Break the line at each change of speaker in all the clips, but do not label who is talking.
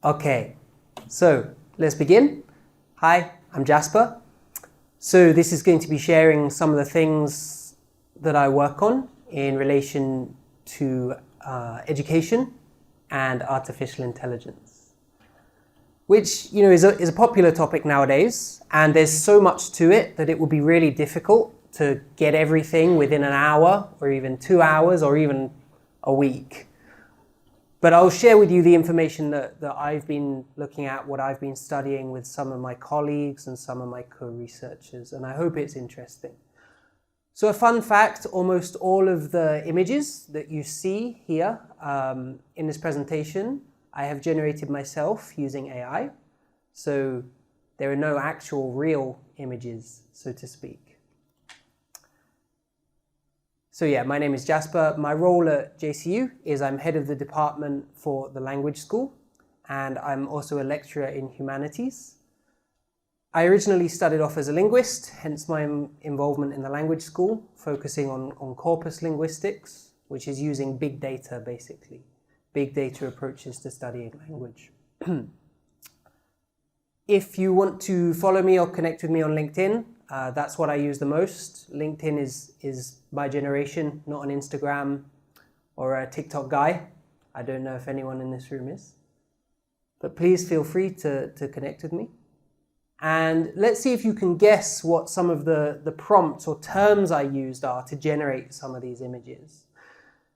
Okay, so let's begin. Hi, I'm Jasper. So this is going to be sharing some of the things that I work on in relation to education and artificial intelligence, which is a popular topic nowadays, and there's so much to it that it would be really difficult to get everything within an hour or even 2 hours or even a week. But I'll share with you the information that I've been looking at, what I've been studying with some of my colleagues and some of my co-researchers, and I hope it's interesting. So a fun fact, almost all of the images that you see here in this presentation, I have generated myself using AI. So there are no actual real images, so to speak. So yeah, my name is Jasper. My role at JCU is I'm head of the department for the language school, and I'm also a lecturer in humanities. I originally started off as a linguist, hence my involvement in the language school, focusing on corpus linguistics, which is using big data basically, big data approaches to studying language. If you want to follow me or connect with me on LinkedIn, that's what I use the most. LinkedIn is my generation, not an Instagram or a TikTok guy. I don't know if anyone in this room is. But please feel free to connect with me. And let's see if you can guess what some of the prompts or terms I used are to generate some of these images.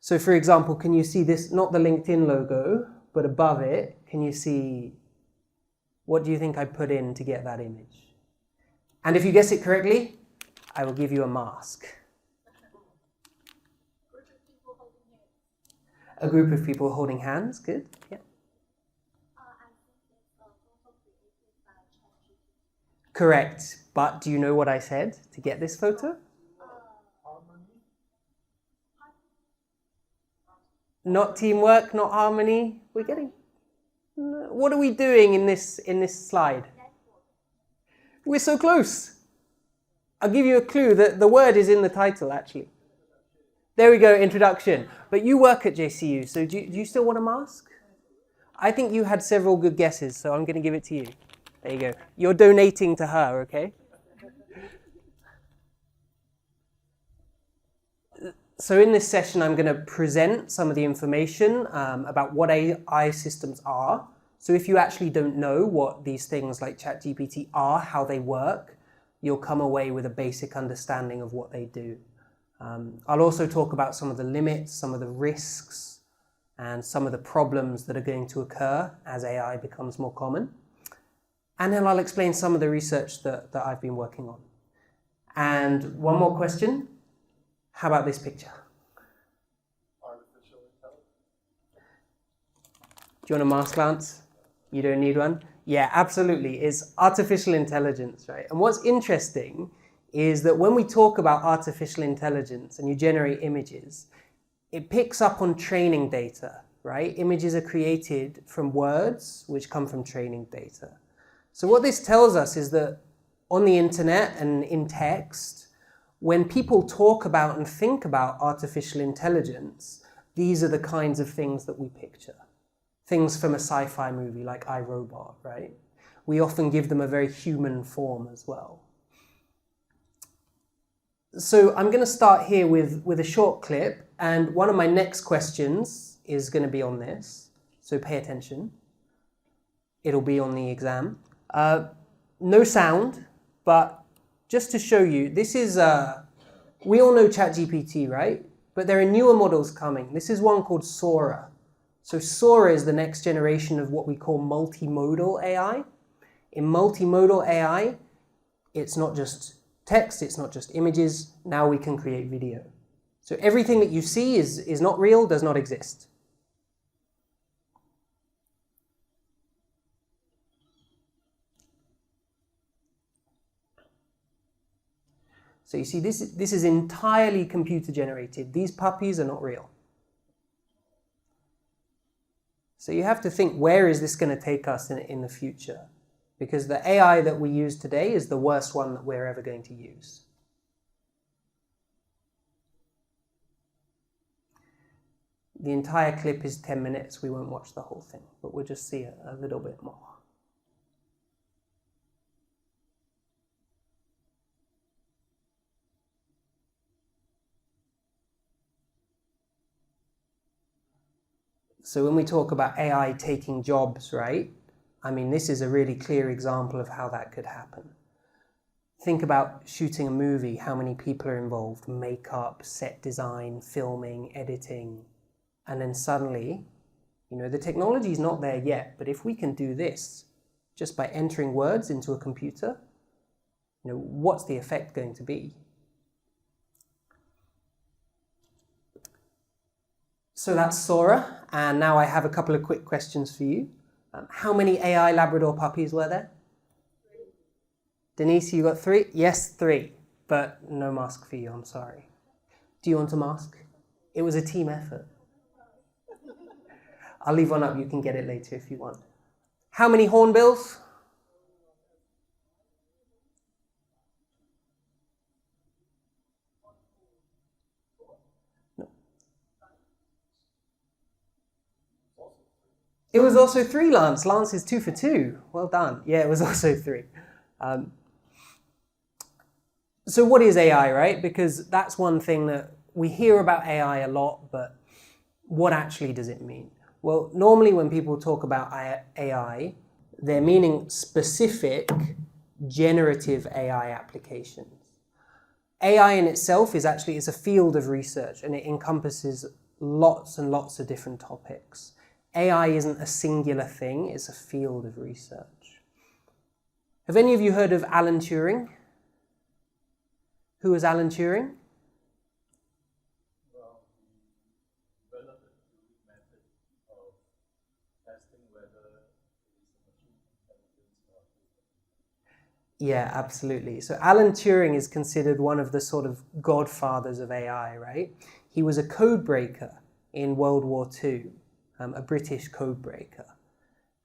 So for example, can you see this, not the LinkedIn logo, but above it, can you see, what do you think I put in to get that image? And if you guess it correctly, I will give you a mask. A group of people holding hands, good, yeah. Correct, but do you know what I said to get this photo? Not teamwork, not harmony, we're getting... What are we doing in this slide? We're so close. I'll give you a clue that the word is in the title, actually. There we go, introduction. But you work at JCU, so do you still want a mask? I think you had several good guesses, so I'm going to give it to you. There you go. You're donating to her, okay? So in this session, I'm going to present some of the information about what AI systems are. So if you actually don't know what these things like ChatGPT are, how they work, you'll come away with a basic understanding of what they do. I'll also talk about some of the limits, some of the risks, and some of the problems that are going to occur as AI becomes more common. And then I'll explain some of the research that I've been working on. And one more question. How about this picture? Artificial intelligence. Do you want a mask, Lance? You don't need one? Yeah, absolutely. It's artificial intelligence, right? And what's interesting is that when we talk about artificial intelligence and you generate images, it picks up on training data, right? Images are created from words, which come from training data. So what this tells us is that on the internet and in text, when people talk about and think about artificial intelligence, these are the kinds of things that we picture. Things from a sci-fi movie like I, Robot, right? We often give them a very human form as well. So I'm going to start here with a short clip, and one of my next questions is going to be on this, so pay attention. It'll be on the exam. No sound, but just to show you, this is, we all know ChatGPT, right? But there are newer models coming. This is one called Sora. So Sora is the next generation of what we call multimodal AI. In multimodal AI, it's not just text, it's not just images. Now we can create video. So everything that you see is not real, does not exist. So you see, this is entirely computer generated. These puppies are not real. So you have to think, where is this going to take us in the future? Because the AI that we use today is the worst one that we're ever going to use. The entire clip is 10 minutes. We won't watch the whole thing, but we'll just see a little bit more. So when we talk about AI taking jobs, right? I mean, this is a really clear example of how that could happen. Think about shooting a movie, how many people are involved, makeup, set design, filming, editing, and then suddenly, the technology is not there yet, but if we can do this just by entering words into a computer, what's the effect going to be? So that's Sora, and now I have a couple of quick questions for you. How many AI Labrador puppies were there?
3.
Denise, you got 3? Yes, 3, but no mask for you, I'm sorry. Do you want a mask? It was a team effort. I'll leave one up, you can get it later if you want. How many hornbills? No. It was also 3, Lance. Lance is 2 for 2. Well done. Yeah, it was also 3. So what is AI, right? Because that's one thing that we hear about AI a lot, but what actually does it mean? Well, normally when people talk about AI, they're meaning specific generative AI applications. AI in itself is a field of research, and it encompasses lots and lots of different topics. AI isn't a singular thing, it's a field of research. Have any of you heard of Alan Turing? Who was Alan Turing?
Well, he developed a Turing method of testing whether it is a machine intelligence or human.
Yeah, absolutely. So Alan Turing is considered one of the sort of godfathers of AI, right? He was a code breaker in World War II, a British code breaker.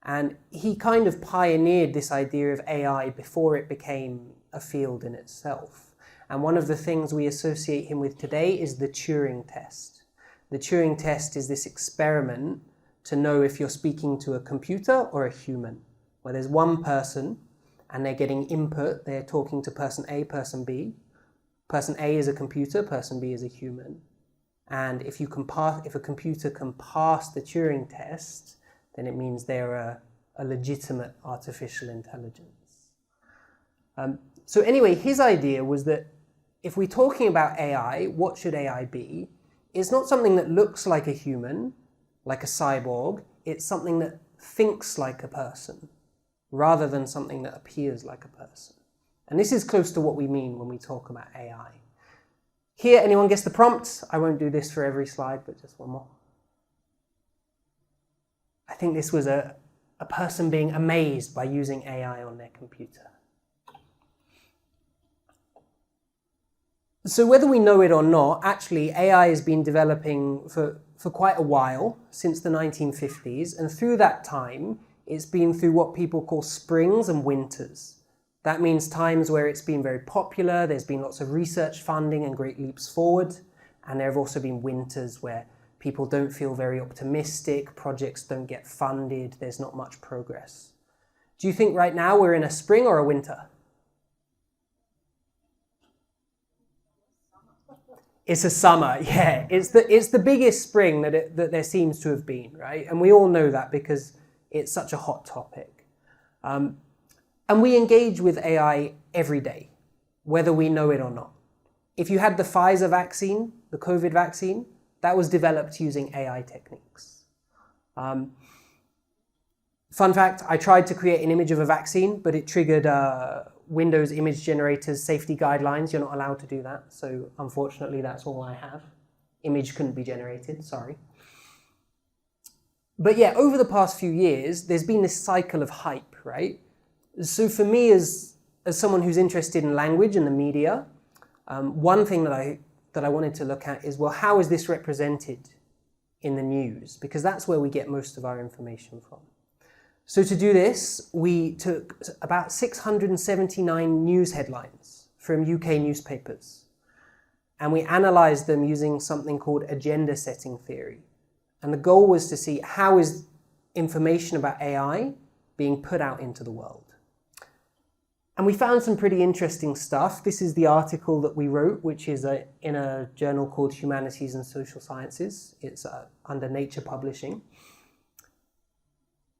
And he kind of pioneered this idea of AI before it became a field in itself. And one of the things we associate him with today is the Turing test. The Turing test is this experiment to know if you're speaking to a computer or a human, where there's one person and they're getting input, they're talking to person A, person B. Person A is a computer, person B is a human. And if a computer can pass the Turing test, then it means they're a legitimate artificial intelligence. So anyway, his idea was that if we're talking about AI, what should AI be? It's not something that looks like a human, like a cyborg. It's something that thinks like a person, rather than something that appears like a person. And this is close to what we mean when we talk about AI. Here, anyone guess the prompt? I won't do this for every slide, but just one more. I think this was a person being amazed by using AI on their computer. So whether we know it or not, actually AI has been developing for quite a while, since the 1950s, and through that time, it's been through what people call springs and winters. That means times where it's been very popular, there's been lots of research funding and great leaps forward, and there have also been winters where people don't feel very optimistic, projects don't get funded, there's not much progress. Do you think right now we're in a spring or a winter? It's a summer, yeah. It's the biggest spring that there seems to have been, right? And we all know that because it's such a hot topic. And we engage with AI every day, whether we know it or not. If you had the Pfizer vaccine, the COVID vaccine, that was developed using AI techniques. Fun fact, I tried to create an image of a vaccine, but it triggered Windows image generators safety guidelines. You're not allowed to do that. So unfortunately, that's all I have. Image couldn't be generated, sorry. But yeah, over the past few years, there's been this cycle of hype, right? So for me, as someone who's interested in language and the media, one thing that I wanted to look at is, well, how is this represented in the news? Because that's where we get most of our information from. So to do this, we took about 679 news headlines from UK newspapers, and we analysed them using something called agenda setting theory. And the goal was to see how is information about AI being put out into the world. And we found some pretty interesting stuff. This is the article that we wrote, which is in a journal called Humanities and Social Sciences. It's under Nature Publishing.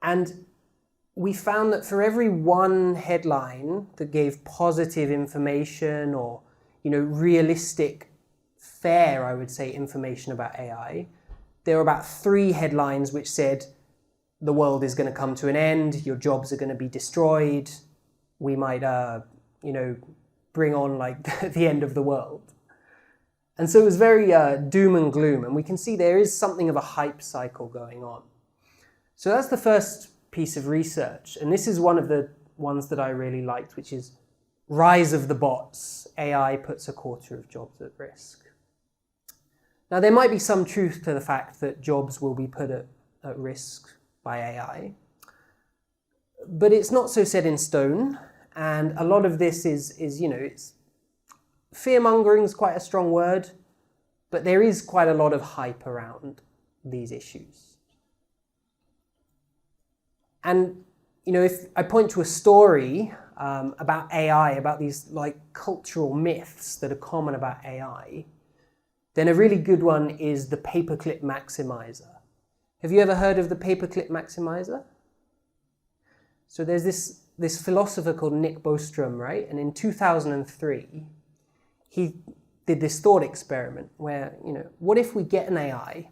And we found that for every one headline that gave positive information or, realistic, fair, I would say, information about AI, there were about 3 headlines which said, the world is going to come to an end, your jobs are going to be destroyed, we might, bring on the end of the world. And so it was very doom and gloom, and we can see there is something of a hype cycle going on. So that's the first piece of research, and this is one of the ones that I really liked, which is Rise of the Bots. AI puts 1/4 of jobs at risk. Now there might be some truth to the fact that jobs will be put at risk by AI, but it's not so set in stone, and a lot of this is it's fear-mongering is quite a strong word, but there is quite a lot of hype around these issues. And if I point to a story about AI, about these cultural myths that are common about AI, then a really good one is the paperclip maximizer. Have you ever heard of the paperclip maximizer? So there's this philosopher called Nick Bostrom, right? And in 2003, he did this thought experiment where, what if we get an AI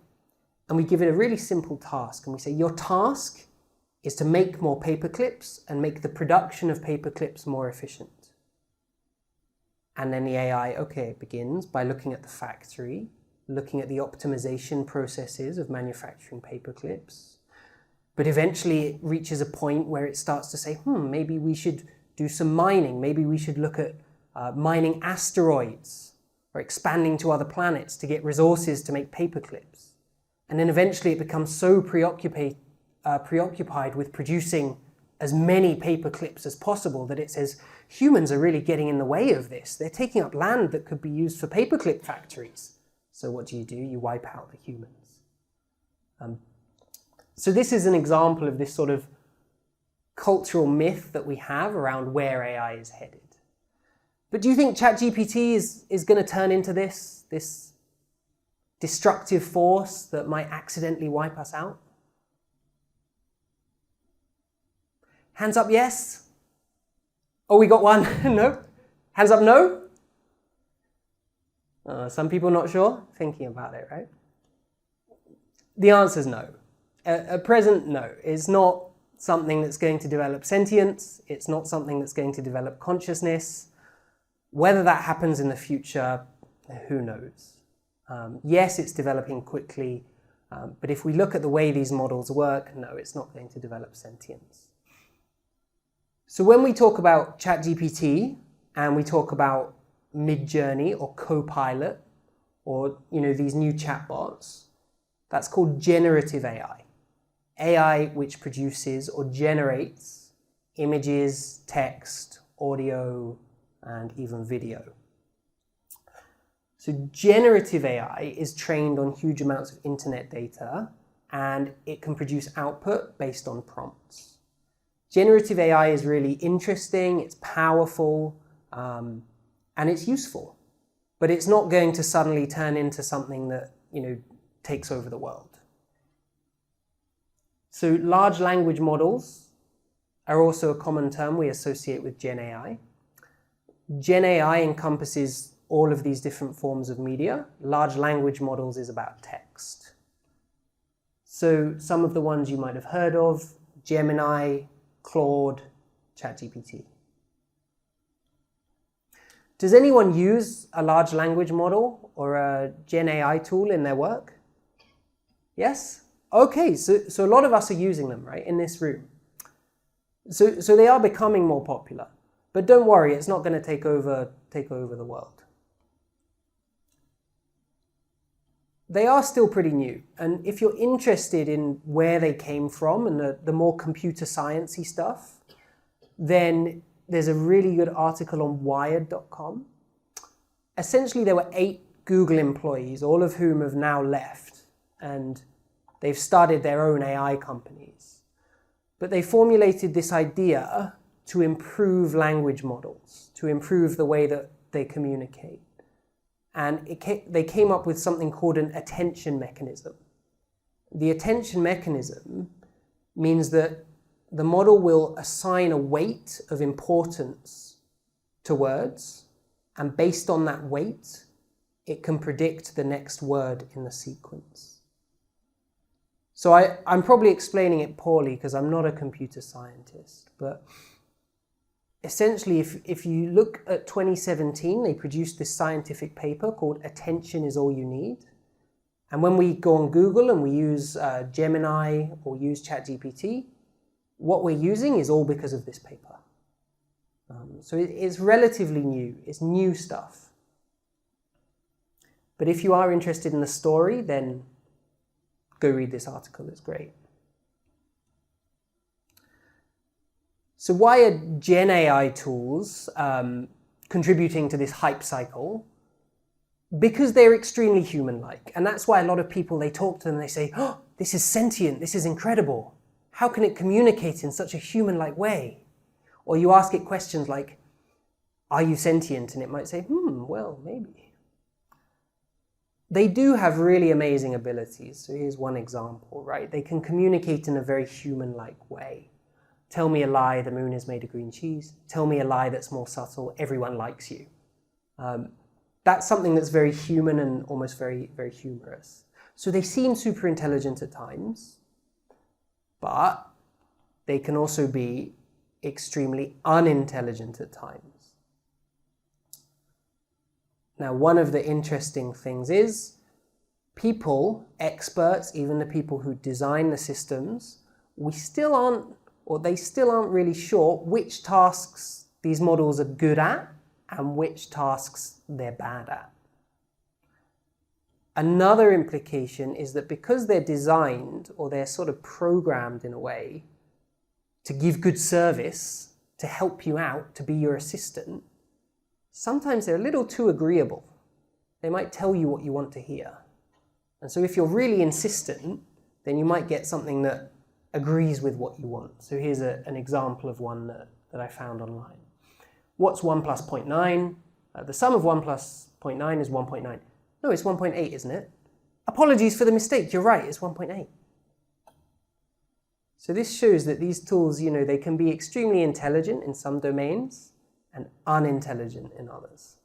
and we give it a really simple task and we say, your task is to make more paperclips and make the production of paperclips more efficient. And then the AI, it begins by looking at the factory, looking at the optimization processes of manufacturing paperclips. But eventually it reaches a point where it starts to say, maybe we should do some mining. Maybe we should look at mining asteroids or expanding to other planets to get resources to make paperclips. And then eventually it becomes so preoccupied with producing as many paperclips as possible that it says, humans are really getting in the way of this. They're taking up land that could be used for paperclip factories. So what do? You wipe out the humans. So this is an example of this sort of cultural myth that we have around where AI is headed. But do you think ChatGPT is going to turn into this destructive force that might accidentally wipe us out? Hands up, yes. Oh, we got one. No. Hands up, no. Some people not sure. Thinking about it, right? The answer is no. At present, no. It's not something that's going to develop sentience. It's not something that's going to develop consciousness. Whether that happens in the future, who knows? Yes, it's developing quickly, but if we look at the way these models work, no, it's not going to develop sentience. So when we talk about ChatGPT and we talk about Midjourney or Copilot or these new chatbots, that's called generative AI. AI which produces or generates images, text, audio, and even video. So generative AI is trained on huge amounts of internet data and it can produce output based on prompts. Generative AI is really interesting, it's powerful, and it's useful. But it's not going to suddenly turn into something that, takes over the world. So large language models are also a common term we associate with Gen AI. Gen AI encompasses all of these different forms of media. Large language models is about text. So some of the ones you might have heard of, Gemini, Claude, ChatGPT. Does anyone use a large language model or a Gen AI tool in their work? Yes? Okay, so a lot of us are using them, right, in this room. So they are becoming more popular. But don't worry, it's not going to take over the world. They are still pretty new, and if you're interested in where they came from and the more computer science-y stuff, then there's a really good article on wired.com. Essentially, there were 8 Google employees, all of whom have now left, and They've started their own AI companies. But they formulated this idea to improve language models, to improve the way that they communicate. And they came up with something called an attention mechanism. The attention mechanism means that the model will assign a weight of importance to words, and based on that weight, it can predict the next word in the sequence. So I'm probably explaining it poorly because I'm not a computer scientist, but essentially if you look at 2017, they produced this scientific paper called Attention is All You Need. And when we go on Google and we use Gemini or use ChatGPT, what we're using is all because of this paper. So it's relatively new, it's new stuff. But if you are interested in the story, then go read this article, it's great. So why are Gen AI tools contributing to this hype cycle? Because they're extremely human-like. And that's why a lot of people, they talk to them and they say, oh, this is sentient, this is incredible. How can it communicate in such a human-like way? Or you ask it questions like, are you sentient? And it might say, well, maybe. They do have really amazing abilities. So here's one example, right? They can communicate in a very human-like way. Tell me a lie, the moon is made of green cheese. Tell me a lie that's more subtle, everyone likes you. That's something that's very human and almost very, very humorous. So they seem super intelligent at times, but they can also be extremely unintelligent at times. Now, one of the interesting things is people, experts, even the people who design the systems, they still aren't really sure which tasks these models are good at and which tasks they're bad at. Another implication is that because they're designed, or they're sort of programmed in a way, to give good service, to help you out, to be your assistant, sometimes they're a little too agreeable. They might tell you what you want to hear. And so if you're really insistent, then you might get something that agrees with what you want. So here's an example of one that I found online. What's 1 plus 0.9? The sum of 1 plus 0.9 is 1.9. No, it's 1.8, isn't it? Apologies for the mistake, you're right, it's 1.8. So this shows that these tools, they can be extremely intelligent in some domains and unintelligent in others.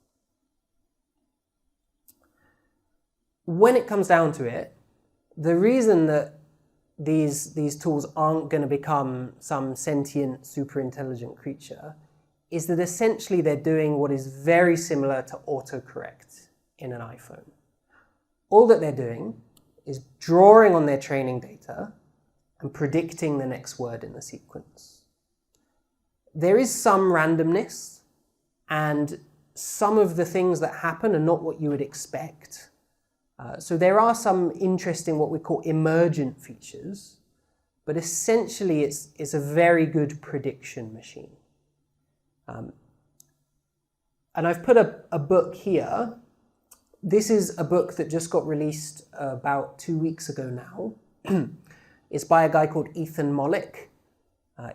When it comes down to it, the reason that these tools aren't going to become some sentient, super intelligent creature is that essentially they're doing what is very similar to autocorrect in an iPhone. All that they're doing is drawing on their training data and predicting the next word in the sequence. There is some randomness, and some of the things that happen are not what you would expect. So there are some interesting, what we call emergent features, but essentially it's a very good prediction machine. And I've put a book here. This is a book that just got released about 2 weeks ago now. It's by a guy called Ethan Mollick.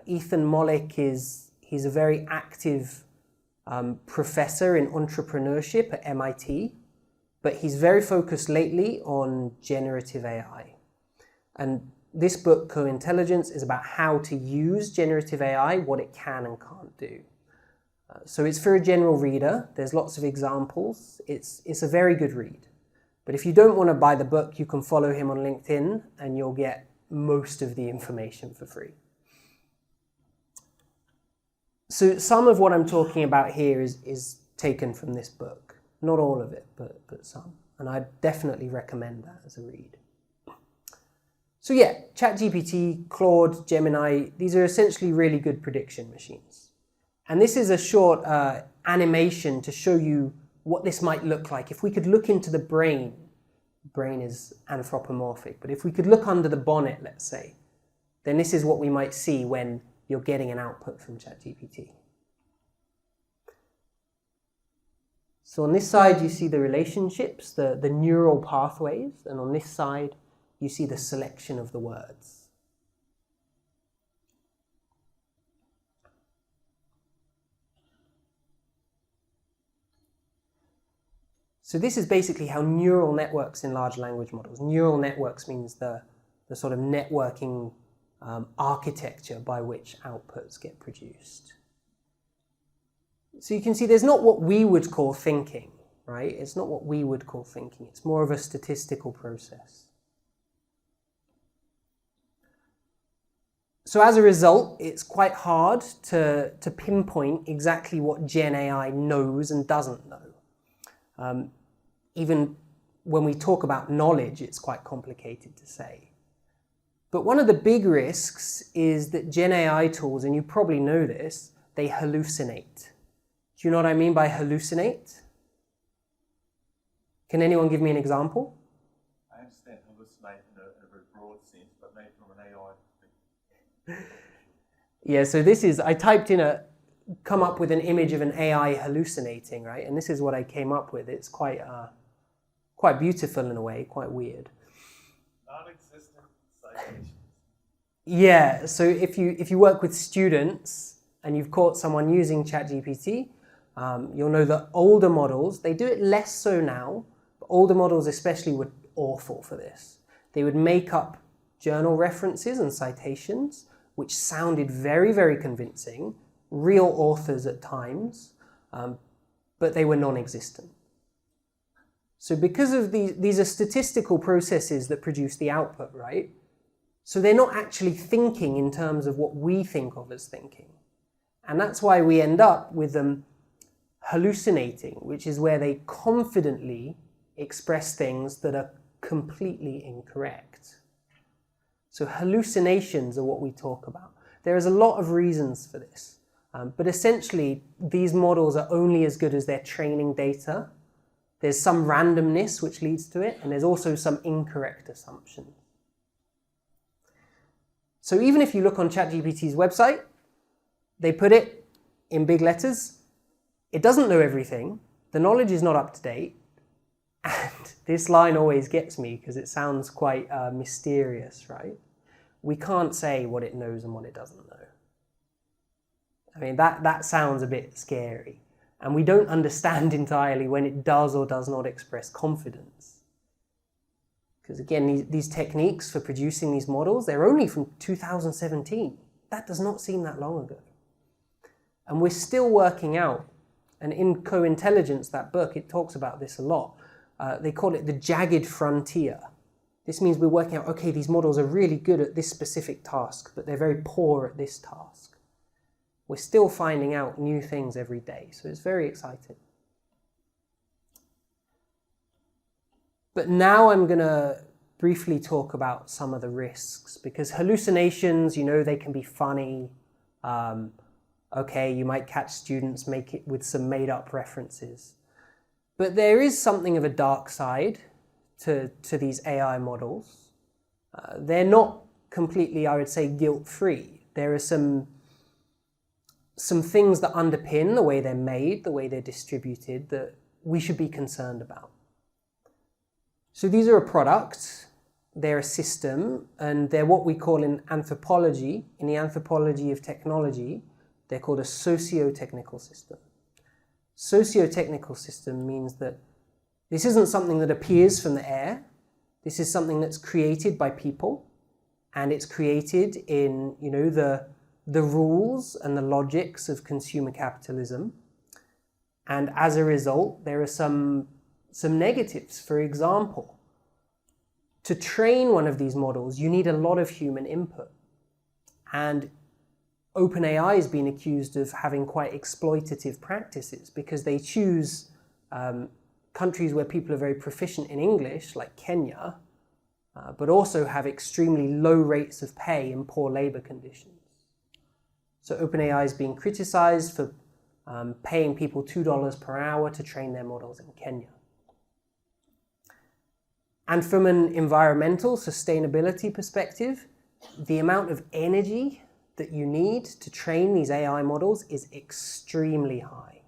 Ethan Mollick he's a very active professor in entrepreneurship at MIT, but he's very focused lately on generative AI. And this book, Co-Intelligence, is about how to use generative AI, what it can and can't do. So it's for a general reader. There's lots of examples. It's a very good read. But if you don't want to buy the book, you can follow him on LinkedIn and you'll get most of the information for free. So some of what I'm talking about here is taken from this book. Not all of it, but some. And I definitely recommend that as a read. So yeah, ChatGPT, Claude, Gemini, these are essentially really good prediction machines. And this is a short animation to show you what this might look like. If we could look into the brain is anthropomorphic, but if we could look under the bonnet, let's say, then this is what we might see when you're getting an output from ChatGPT. So on this side, you see the relationships, the neural pathways, and on this side, you see the selection of the words. So this is basically how neural networks in large language models. Neural networks means the sort of networking architecture by which outputs get produced. So you can see there's not what we would call thinking, right? It's not what we would call thinking. It's more of a statistical process. So as a result, it's quite hard to pinpoint exactly what Gen AI knows and doesn't know. Even when we talk about knowledge, it's quite complicated to say. But one of the big risks is that Gen AI tools, and you probably know this, they hallucinate. Do you know what I mean by hallucinate? Can anyone give me an example?
I understand hallucinate in a very broad sense, but maybe from an AI perspective.
Yeah, so this is, I typed in come up with an image of an AI hallucinating, right? And this is what I came up with. It's quite beautiful in a way, quite weird.
Non-existent citations.
Yeah, so if you work with students and you've caught someone using ChatGPT, you'll know that older models, they do it less so now, but older models especially were awful for this. They would make up journal references and citations, which sounded very, very convincing, real authors at times, but they were non-existent. So because of these are statistical processes that produce the output, right? So they're not actually thinking in terms of what we think of as thinking. And that's why we end up with them hallucinating, which is where they confidently express things that are completely incorrect. So hallucinations are what we talk about. There is a lot of reasons for this, but essentially these models are only as good as their training data. There's some randomness which leads to it, and there's also some incorrect assumptions. So even if you look on ChatGPT's website, they put it in big letters. It doesn't know everything. The knowledge is not up to date. And this line always gets me because it sounds quite mysterious, right? We can't say what it knows and what it doesn't know. I mean, that sounds a bit scary. And we don't understand entirely when it does or does not express confidence. Because again, these techniques for producing these models, they're only from 2017. That does not seem that long ago. And we're still working out, and in Co-Intelligence, that book, it talks about this a lot. They call it the jagged frontier. This means we're working out, okay, these models are really good at this specific task, but they're very poor at this task. We're still finding out new things every day, so it's very exciting. But now I'm going to briefly talk about some of the risks, because hallucinations, you know, they can be funny. Okay, you might catch students make it with some made-up references. But there is something of a dark side to these AI models. They're not completely, I would say, guilt-free. There are some things that underpin the way they're made, the way they're distributed, that we should be concerned about. So these are a product, they're a system, and they're what we call in anthropology, in the anthropology of technology, they're called a socio-technical system. Socio-technical system means that this isn't something that appears from the air. This is something that's created by people, and it's created in, you know, the rules and the logics of consumer capitalism. And as a result, there are some negatives. For example, to train one of these models, you need a lot of human input. And OpenAI has been accused of having quite exploitative practices because they choose countries where people are very proficient in English, like Kenya, but also have extremely low rates of pay and poor labor conditions. So OpenAI is being criticized for paying people $2 per hour to train their models in Kenya. And from an environmental sustainability perspective, the amount of energy that you need to train these AI models is extremely high.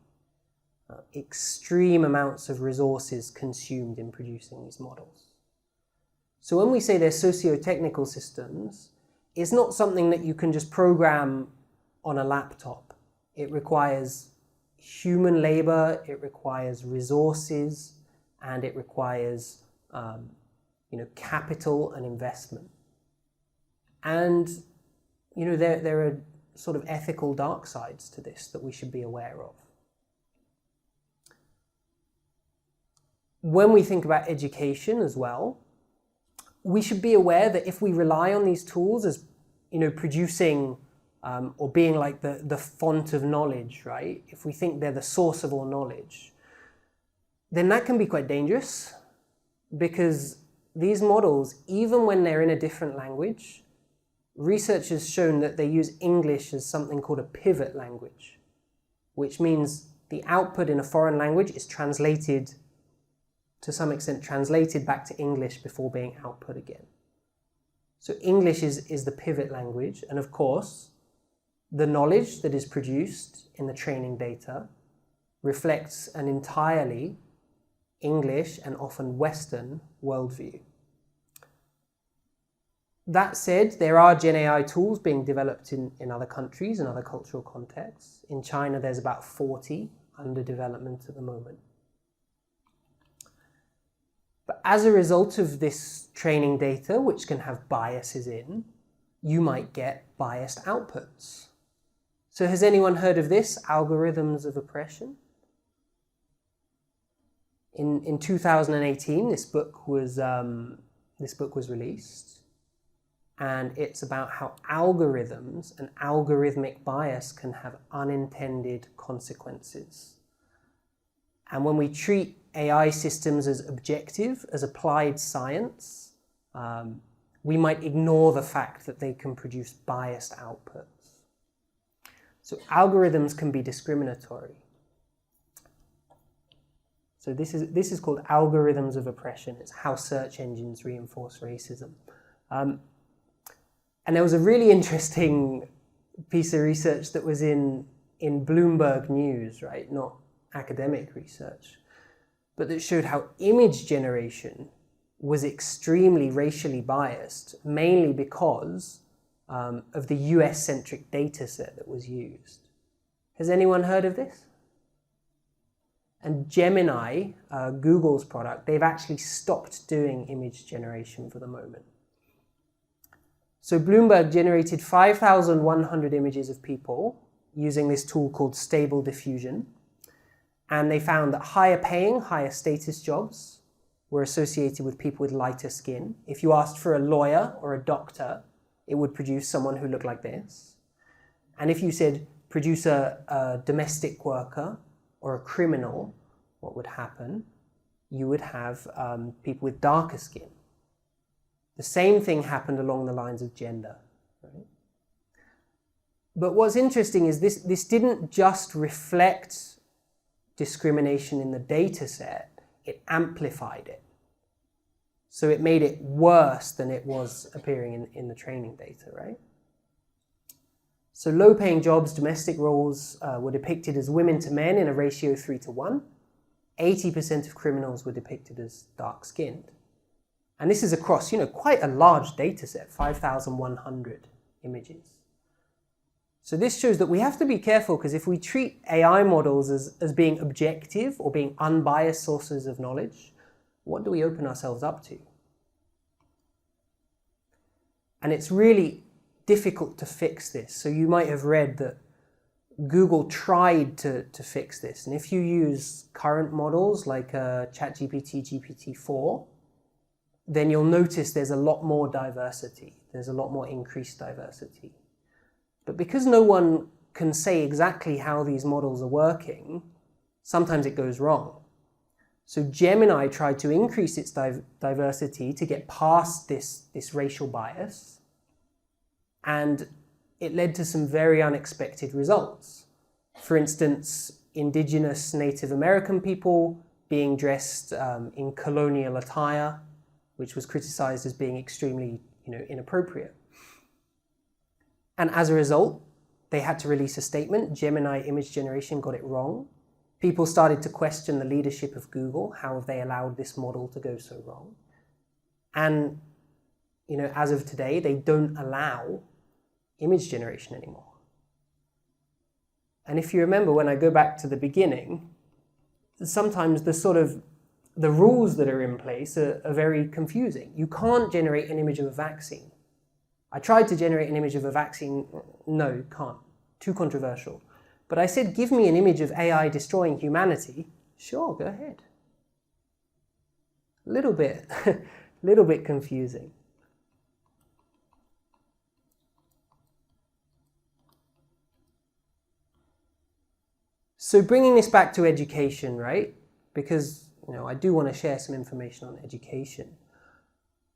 Extreme amounts of resources consumed in producing these models. So when we say they're socio-technical systems, it's not something that you can just program on a laptop. It requires human labor, it requires resources, and it requires capital and investment. And there are sort of ethical dark sides to this that we should be aware of. When we think about education as well, we should be aware that if we rely on these tools as producing or being like the font of knowledge, right? If we think they're the source of all knowledge, then that can be quite dangerous, because these models, even when they're in a different language, research has shown that they use English as something called a pivot language, which means the output in a foreign language is translated, to some extent, translated back to English before being output again. So English is the pivot language, and of course, the knowledge that is produced in the training data reflects an entirely English and often Western worldview. That said, there are Gen AI tools being developed in other countries and other cultural contexts. In China, there's about 40 under development at the moment. But as a result of this training data, which can have biases in, you might get biased outputs. So has anyone heard of this, algorithms of oppression? In 2018, this book was released, and it's about how algorithms and algorithmic bias can have unintended consequences. And when we treat AI systems as objective, as applied science, we might ignore the fact that they can produce biased outputs. So algorithms can be discriminatory. So this is called algorithms of oppression. It's how search engines reinforce racism. And there was a really interesting piece of research that was in Bloomberg News, right? Not academic research, but that showed how image generation was extremely racially biased, mainly because of the US-centric data set that was used. Has anyone heard of this? And Gemini, Google's product, they've actually stopped doing image generation for the moment. So Bloomberg generated 5,100 images of people using this tool called Stable Diffusion. And they found that higher paying, higher status jobs were associated with people with lighter skin. If you asked for a lawyer or a doctor, it would produce someone who looked like this. And if you said produce a domestic worker or a criminal, what would happen? You would have people with darker skin. The same thing happened along the lines of gender. Right? But what's interesting is this didn't just reflect discrimination in the data set, it amplified it. So it made it worse than it was appearing in the training data, right? So low-paying jobs, domestic roles were depicted as women to men in a ratio 3:1. 80% of criminals were depicted as dark-skinned. And this is across, quite a large data set, 5,100 images. So this shows that we have to be careful, because if we treat AI models as being objective or being unbiased sources of knowledge, what do we open ourselves up to? And it's really difficult to fix this. So you might have read that Google tried to fix this. And if you use current models like ChatGPT, GPT-4, then you'll notice there's a lot more diversity. There's a lot more increased diversity. But because no one can say exactly how these models are working, sometimes it goes wrong. So Gemini tried to increase its diversity to get past this racial bias, and it led to some very unexpected results. For instance, indigenous Native American people being dressed in colonial attire, which was criticized as being extremely inappropriate. And as a result, they had to release a statement. Gemini image generation got it wrong. People started to question the leadership of Google. How have they allowed this model to go so wrong? And as of today, they don't allow image generation anymore. And if you remember, when I go back to the beginning, sometimes the rules that are in place are very confusing. You can't generate an image of a vaccine. I tried to generate an image of a vaccine. No, you can't. Too controversial. But I said, give me an image of AI destroying humanity. Sure, go ahead. Little bit confusing. So bringing this back to education, right? Because I do want to share some information on education.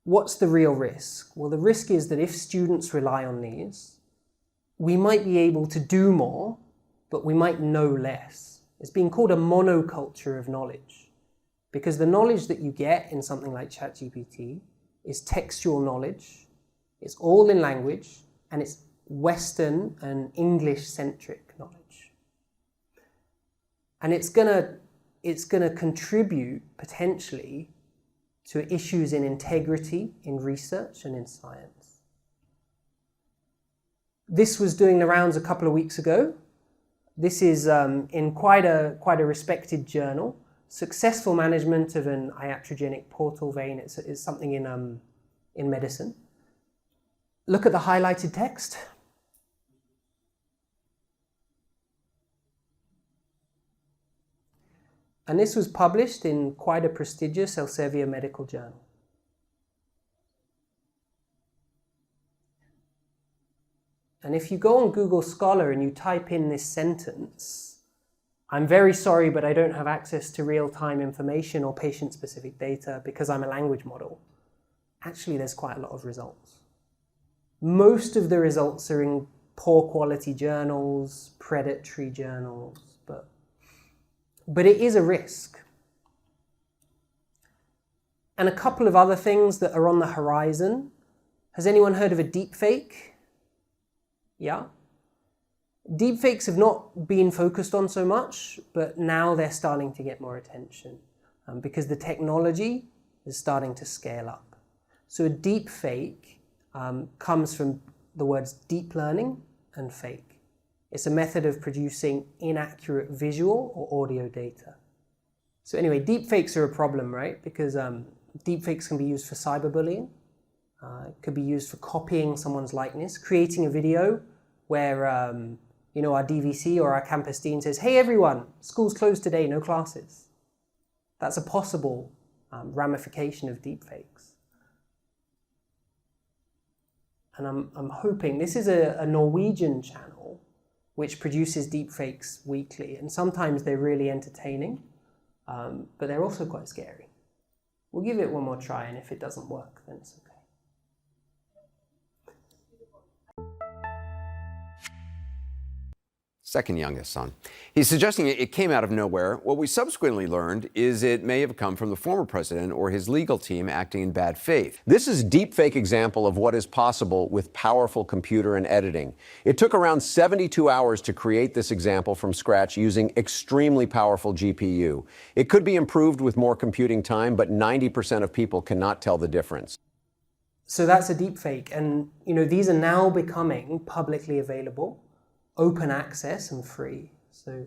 What's the real risk? Well, the risk is that if students rely on these, we might be able to do more, but we might know less. It's being called a monoculture of knowledge, because the knowledge that you get in something like ChatGPT is textual knowledge, it's all in language, and it's Western and English-centric knowledge. And it's gonna contribute potentially to issues in integrity in research and in science. This was doing the rounds a couple of weeks ago. This is in quite a respected journal. Successful management of an iatrogenic portal vein. It's something in medicine. Look at the highlighted text. And this was published in quite a prestigious Elsevier medical journal. And if you go on Google Scholar and you type in this sentence, I'm very sorry, but I don't have access to real-time information or patient-specific data because I'm a language model. Actually, there's quite a lot of results. Most of the results are in poor quality journals, predatory journals, but it is a risk. And a couple of other things that are on the horizon. Has anyone heard of a deepfake? Yeah? Deepfakes have not been focused on so much, but now they're starting to get more attention because the technology is starting to scale up. So a deepfake comes from the words deep learning and fake. It's a method of producing inaccurate visual or audio data. So anyway, deepfakes are a problem, right? Because deepfakes can be used for cyberbullying. It could be used for copying someone's likeness, creating a video where our DVC or our campus dean says, "Hey everyone, school's closed today, no classes." That's a possible ramification of deepfakes. And I'm hoping, this is a Norwegian channel which produces deepfakes weekly, and sometimes they're really entertaining, but they're also quite scary. We'll give it one more try, and if it doesn't work, then it's okay.
Second youngest son. He's suggesting it came out of nowhere. What we subsequently learned is it may have come from the former president or his legal team acting in bad faith. This is a deepfake example of what is possible with powerful computer and editing. It took around 72 hours to create this example from scratch using extremely powerful GPU. It could be improved with more computing time, but 90% of people cannot tell the difference.
So that's a deepfake, and these are now becoming publicly available, open access and free. So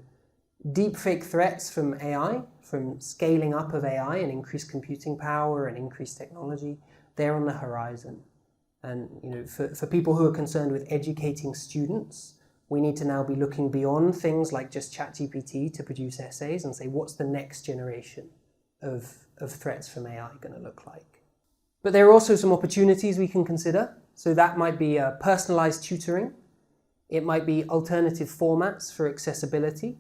deepfake threats from AI, from scaling up of AI and increased computing power and increased technology, they're on the horizon. And for people who are concerned with educating students, we need to now be looking beyond things like just ChatGPT to produce essays and say, what's the next generation of threats from AI going to look like? But there are also some opportunities we can consider. So that might be personalized tutoring. It might be alternative formats for accessibility.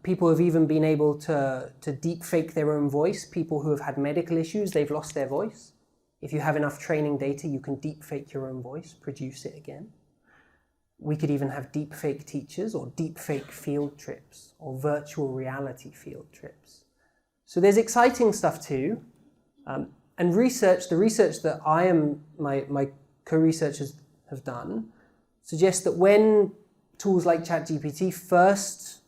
People have even been able to deepfake their own voice. People who have had medical issues, they've lost their voice. If you have enough training data, you can deepfake your own voice, produce it again. We could even have deepfake teachers or deepfake field trips or virtual reality field trips. So there's exciting stuff too. And the research that my co-researchers have done, suggests that when tools like ChatGPT first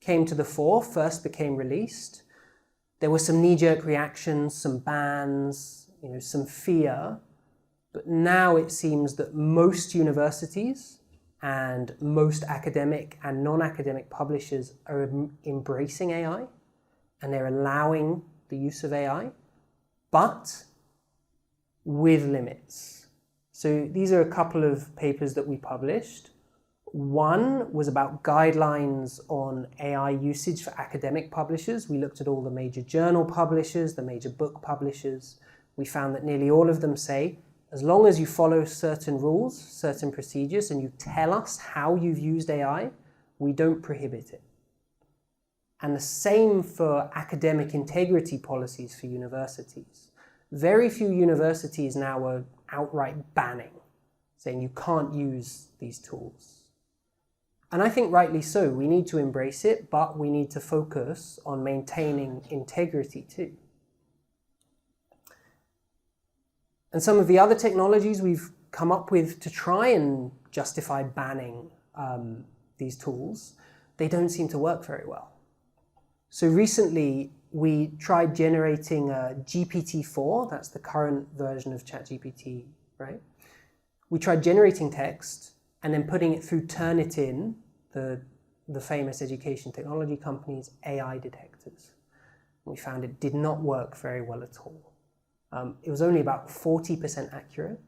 came to the fore, first became released, there were some knee-jerk reactions, some bans, some fear But now it seems that most universities and most academic and non-academic publishers are embracing AI, and they're allowing the use of AI, but with limits. So these are a couple of papers that we published. One was about guidelines on AI usage for academic publishers. We looked at all the major journal publishers, the major book publishers. We found that nearly all of them say, as long as you follow certain rules, certain procedures, and you tell us how you've used AI, we don't prohibit it. And the same for academic integrity policies for universities. Very few universities now are outright banning, saying you can't use these tools. And I think rightly so. We need to embrace it, but we need to focus on maintaining integrity too. And some of the other technologies we've come up with to try and justify banning these tools, they don't seem to work very well. So recently, we tried generating GPT-4, that's the current version of ChatGPT, right? We tried generating text and then putting it through Turnitin, the famous education technology company's AI detectors. We found it did not work very well at all. It was only about 40% accurate.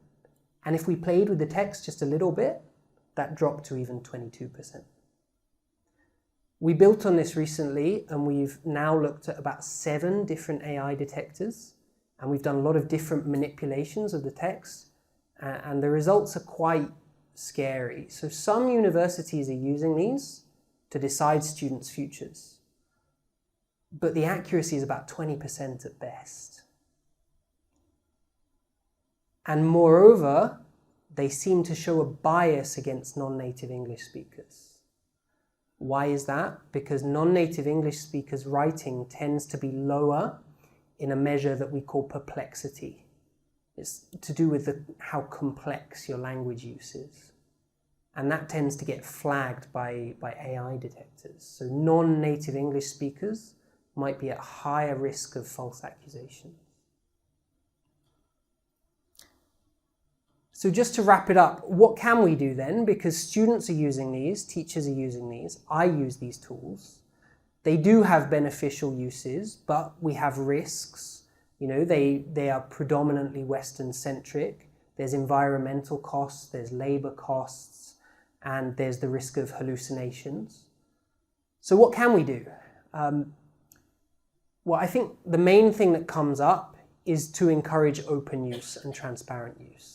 And if we played with the text just a little bit, that dropped to even 22%. We built on this recently, and we've now looked at about 7 different AI detectors, and we've done a lot of different manipulations of the text, and the results are quite scary. So some universities are using these to decide students' futures, but the accuracy is about 20% at best. And moreover, they seem to show a bias against non-native English speakers. Why is that? Because non-native English speakers' writing tends to be lower in a measure that we call perplexity. It's to do with how complex your language use is. And that tends to get flagged by AI detectors. So non-native English speakers might be at higher risk of false accusations. So just to wrap it up, what can we do then? Because students are using these, teachers are using these, I use these tools. They do have beneficial uses, but we have risks. You know, they are predominantly Western-centric. There's environmental costs, there's labor costs, and there's the risk of hallucinations. So what can we do? Well, I think the main thing that comes up is to encourage open use and transparent use.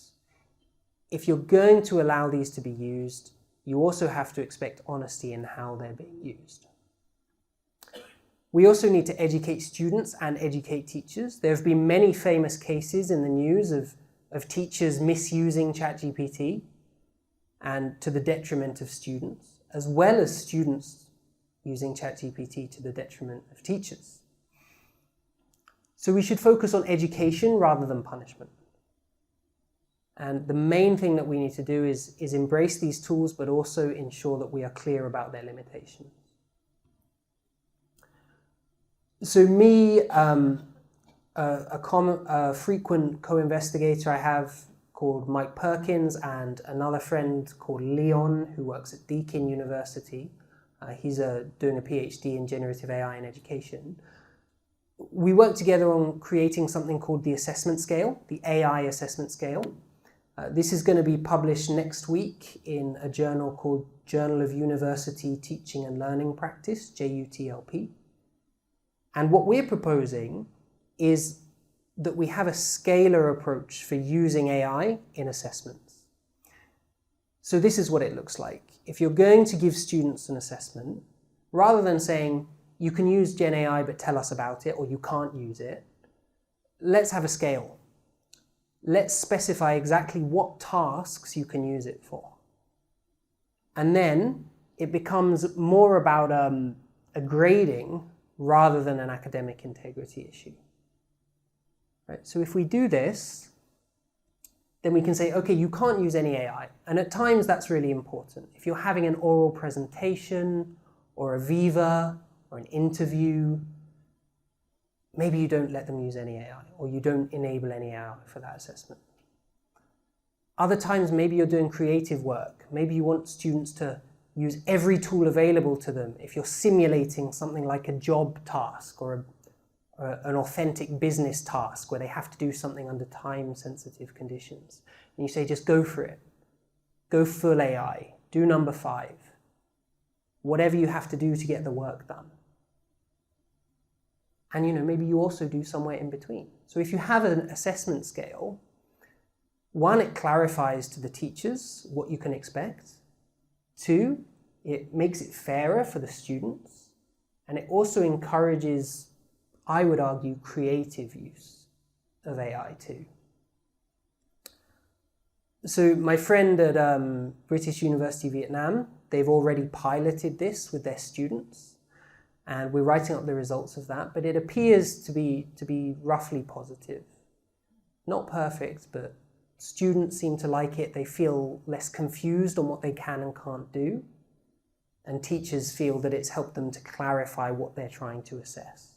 If you're going to allow these to be used, you also have to expect honesty in how they're being used. We also need to educate students and educate teachers. There have been many famous cases in the news of teachers misusing ChatGPT and to the detriment of students, as well as students using ChatGPT to the detriment of teachers. So we should focus on education rather than punishment. And the main thing that we need to do is embrace these tools, but also ensure that we are clear about their limitations. So me, a frequent co-investigator I have called Mike Perkins, and another friend called Leon, who works at Deakin University. He's doing a PhD in generative AI in education. We work together on creating something called the assessment scale, the AI assessment scale. This is going to be published next week in a journal called Journal of University Teaching and Learning Practice, JUTLP. And what we're proposing is that we have a scalar approach for using AI in assessments. So this is what it looks like. If you're going to give students an assessment, rather than saying, you can use Gen AI but tell us about it, or you can't use it, let's have a scale. Let's specify exactly what tasks you can use it for. And then it becomes more about a grading rather than an academic integrity issue. Right? So if we do this, then we can say, okay, you can't use any AI. And at times that's really important. If you're having an oral presentation or a viva or an interview, maybe you don't let them use any AI, or you don't enable any AI for that assessment. Other times, maybe you're doing creative work. Maybe you want students to use every tool available to them. If you're simulating something like a job task or an authentic business task where they have to do something under time-sensitive conditions, and you say, just go for it. Go full AI. Do number 5. Whatever you have to do to get the work done. And maybe you also do somewhere in between. So if you have an assessment scale, 1, it clarifies to the teachers what you can expect. 2, it makes it fairer for the students. And it also encourages, I would argue, creative use of AI too. So my friend at British University Vietnam, they've already piloted this with their students. And we're writing up the results of that, but it appears to be roughly positive. Not perfect, but students seem to like it. They feel less confused on what they can and can't do. And teachers feel that it's helped them to clarify what they're trying to assess.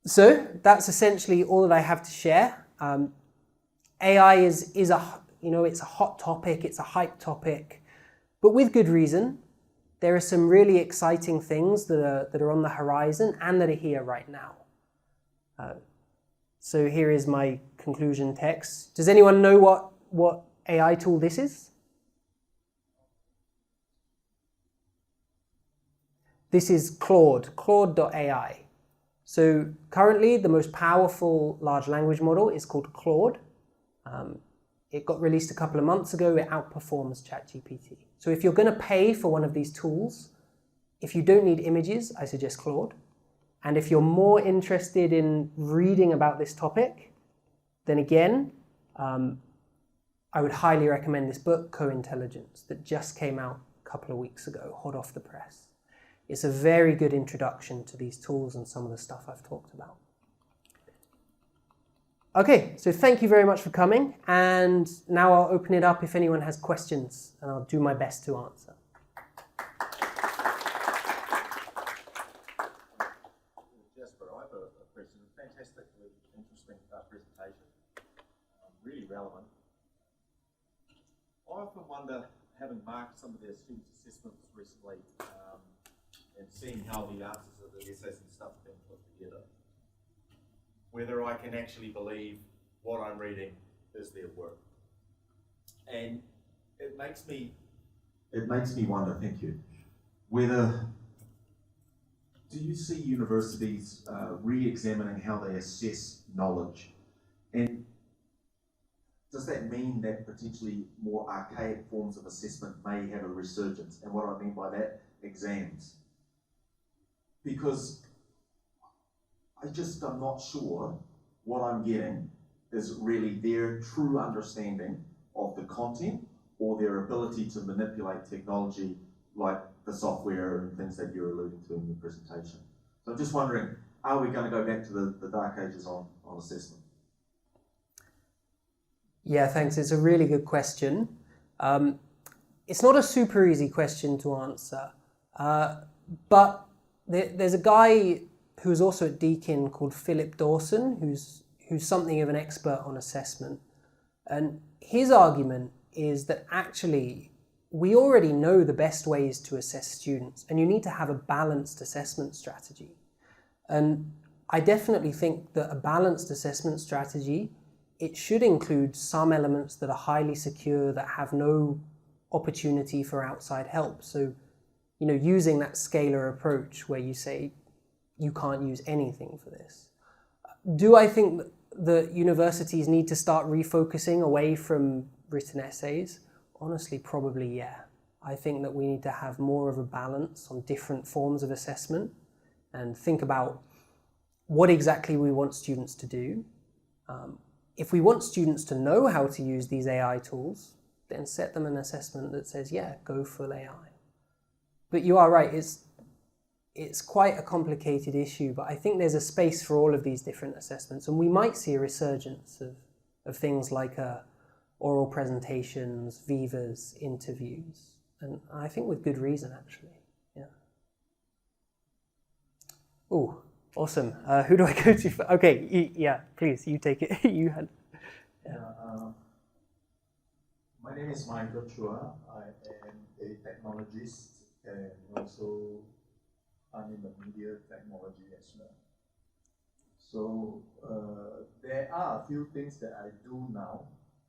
So that's essentially all that I have to share. AI is it's a hot topic, it's a hype topic, but with good reason. There are some really exciting things that are on the horizon and that are here right now. So here is my conclusion text. Does anyone know what AI tool this is? This is Claude.ai. So currently the most powerful large language model is called Claude. It got released a couple of months ago. It outperforms ChatGPT. So if you're going to pay for one of these tools, if you don't need images, I suggest Claude. And if you're more interested in reading about this topic, then again, I would highly recommend this book, Co-Intelligence, that just came out a couple of weeks ago, hot off the press. It's a very good introduction to these tools and some of the stuff I've talked about. Okay, so thank you very much for coming, and now I'll open it up if anyone has questions, and I'll do my best to answer.
Jasper, I have a question. Fantastically interesting presentation, really relevant. I often wonder, having marked some of their students' assessments recently, and seeing how the answers of the essays and stuff have been put together, whether I can actually believe what I'm reading is their work. And it makes me wonder, thank you, whether, do you see universities re-examining how they assess knowledge? And does that mean that potentially more archaic forms of assessment may have a resurgence? And what I mean by that, exams. Because I'm not sure what I'm getting is really their true understanding of the content or their ability to manipulate technology like the software and things that you're alluding to in your presentation. So I'm just wondering, are we going to go back to the dark ages on assessment?
Yeah, thanks. It's a really good question. It's not a super easy question to answer, but there's a guy who's also at Deakin called Philip Dawson, who's something of an expert on assessment. And his argument is that actually we already know the best ways to assess students, and you need to have a balanced assessment strategy. And I definitely think that a balanced assessment strategy, it should include some elements that are highly secure, that have no opportunity for outside help. So, using that scalar approach where you say, you can't use anything for this. Do I think that universities need to start refocusing away from written essays? Honestly, probably, yeah. I think that we need to have more of a balance on different forms of assessment and think about what exactly we want students to do. If we want students to know how to use these AI tools, then set them an assessment that says, yeah, go full AI. But you are right, it's quite a complicated issue, but I think there's a space for all of these different assessments, and we might see a resurgence of things like oral presentations, vivas, interviews, and I think with good reason, actually. Yeah. Oh, Awesome. Who do I go to? Okay, yeah, please, you take it. You had.
My name is Michael Chua. I am a technologist and also I'm in the media technology as well. So there are a few things that I do now.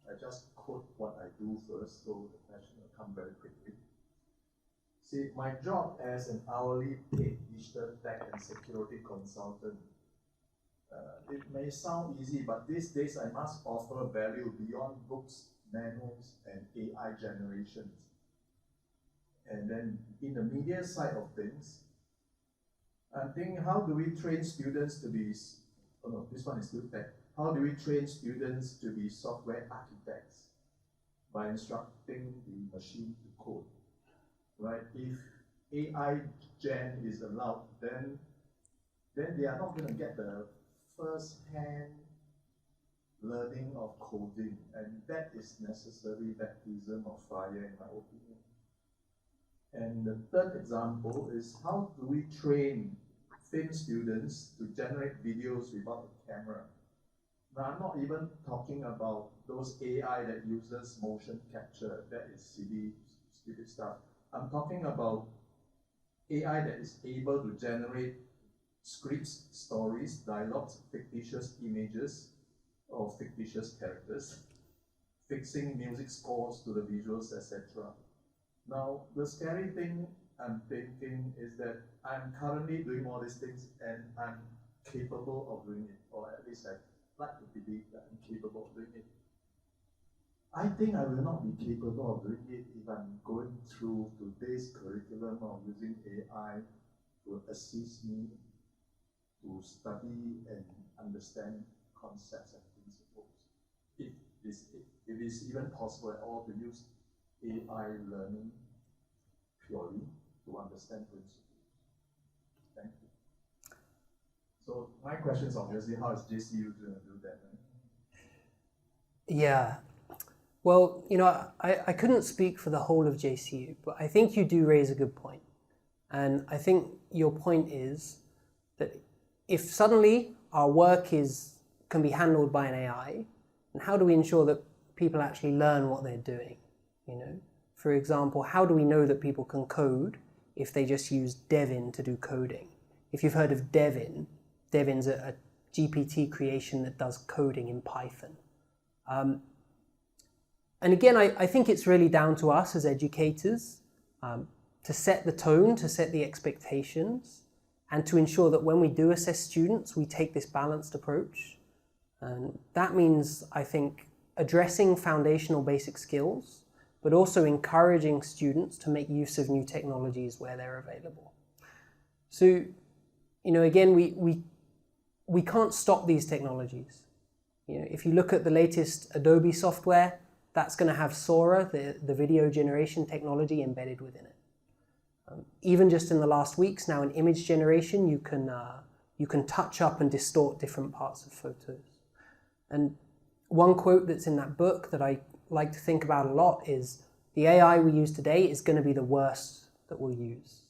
I just quote what I do first, so the question will come very quickly. See, my job as an hourly paid digital tech and security consultant, it may sound easy, but these days I must offer value beyond books, manuals, and AI generations. And then in the media side of things, I'm thinking, how do we train students to be, oh no, this one is still tech. How do we train students to be software architects? By instructing the machine to code, right? If AI gen is allowed, then they are not going to get the first-hand learning of coding, and that is necessary baptism of fire in my opinion. And the third example is, how do we train film students to generate videos without a camera? Now, I'm not even talking about those AI that uses motion capture. That is silly, stupid stuff. I'm talking about AI that is able to generate scripts, stories, dialogues, fictitious images, or fictitious characters, fixing music scores to the visuals, etc. Now, the scary thing I'm thinking is that I'm currently doing all these things and I'm capable of doing it, or at least I'd like to believe that I'm capable of doing it. I think I will not be capable of doing it if I'm going through today's curriculum of using AI to assist me to study and understand concepts and principles. If it's even possible at all to use AI learning purely to understand principles. Thank you. So my question is obviously, how is JCU going to do that? Right?
Yeah. Well, I couldn't speak for the whole of JCU, but I think you do raise a good point. And I think your point is that if suddenly our work can be handled by an AI, then how do we ensure that people actually learn what they're doing? For example, how do we know that people can code if they just use Devin to do coding? If you've heard of Devin, Devin's a GPT creation that does coding in Python. And again, I think it's really down to us as educators to set the tone, to set the expectations, and to ensure that when we do assess students, we take this balanced approach. And that means, I think, addressing foundational basic skills, but also encouraging students to make use of new technologies where they're available. So, again, we can't stop these technologies. If you look at the latest Adobe software, that's going to have Sora, the video generation technology, embedded within it. Even just in the last weeks now, in image generation, you can touch up and distort different parts of photos. And one quote that's in that book that I like to think about a lot is, the AI we use today is going to be the worst that we'll use.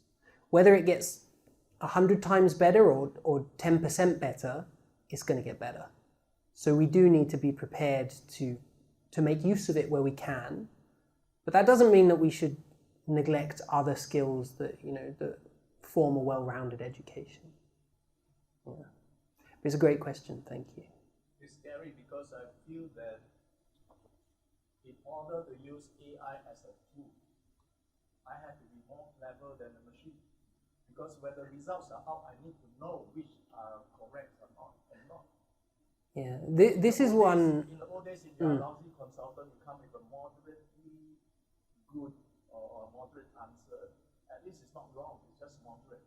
Whether it gets 100 times better or 10% better, it's going to get better. So we do need to be prepared to make use of it where we can. But that doesn't mean that we should neglect other skills that form a well-rounded education. Yeah. It's a great question, thank you.
It's scary because I feel that in order to use AI as a tool, I have to be more clever than the machine. Because when the results are out, I need to know which are correct or not and not.
Yeah, this is one.
In the old days, if you're a lousy consultant, you come with a moderately good or moderate answer. At least it's not wrong, it's just moderate.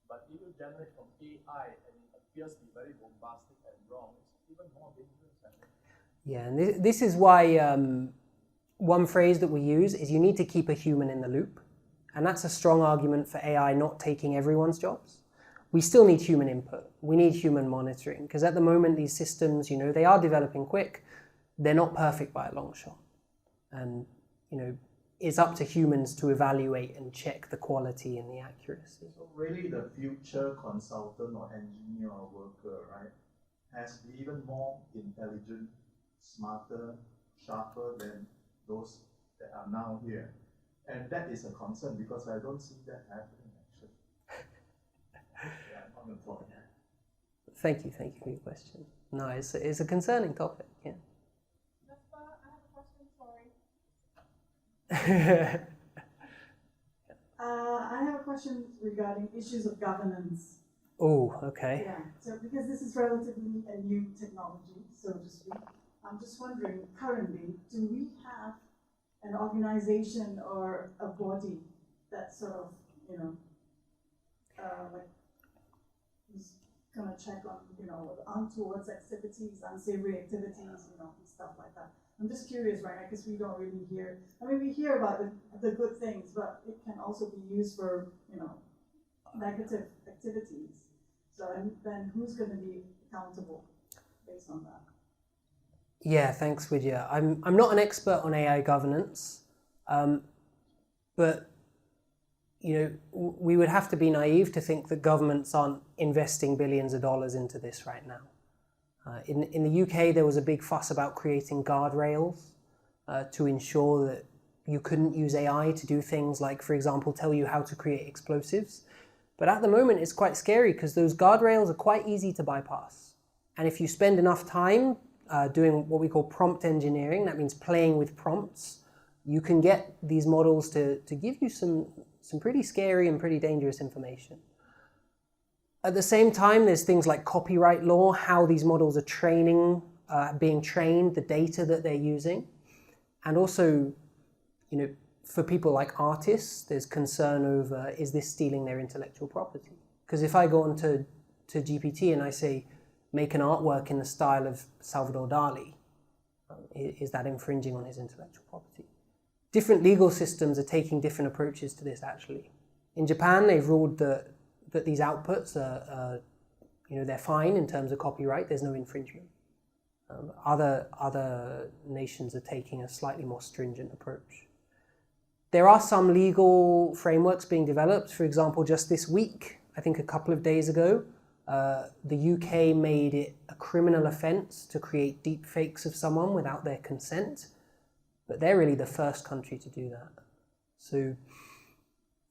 But if you generate from AI and it appears to be very bombastic and wrong, it's even more dangerous, I think.
Yeah, and this is why one phrase that we use is, you need to keep a human in the loop. And that's a strong argument for AI not taking everyone's jobs. We still need human input. We need human monitoring, because at the moment these systems, they are developing quick. They're not perfect by a long shot. And, it's up to humans to evaluate and check the quality and the accuracy.
So really the future consultant or engineer or worker, right, has to be even more intelligent, smarter, sharper than those that are now here. And that is a concern because I don't see that happening actually. Yeah, on the point.
Thank you for your question. No, it's a concerning topic, yeah.
Jasper, I have a question, sorry. I have a question regarding issues of governance.
Oh, okay.
Yeah, so because this is relatively a new technology, so to speak, I'm just wondering, currently, do we have an organization or a body that sort of, you know, like, is gonna check on, you know, untoward activities, unsavory activities, you know, and stuff like that? I'm just curious right now because we don't really hear. I mean, we hear about the good things, but it can also be used for, you know, negative activities. So and then who's going to be accountable based on that?
Yeah, thanks, Widya. I'm not an expert on AI governance, but you know, we would have to be naive to think that governments aren't investing billions of dollars into this right now. In the UK, there was a big fuss about creating guardrails to ensure that you couldn't use AI to do things like, for example, tell you how to create explosives. But at the moment, it's quite scary because those guardrails are quite easy to bypass. And if you spend enough time doing what we call prompt engineering, that means playing with prompts, you can get these models to give you some pretty scary and pretty dangerous information. At the same time, there's things like copyright law, how these models are being trained, the data that they're using. And also, you know, for people like artists, there's concern over, is this stealing their intellectual property? Because if I go onto GPT and I say, make an artwork in the style of Salvador Dali, is that infringing on his intellectual property? Different legal systems are taking different approaches to this, actually. In Japan, they've ruled that these outputs are, you know, they're fine in terms of copyright, there's no infringement. Other nations are taking a slightly more stringent approach. There are some legal frameworks being developed. For example, just this week, I think a couple of days ago, the UK made it a criminal offence to create deep fakes of someone without their consent, but they're really the first country to do that. So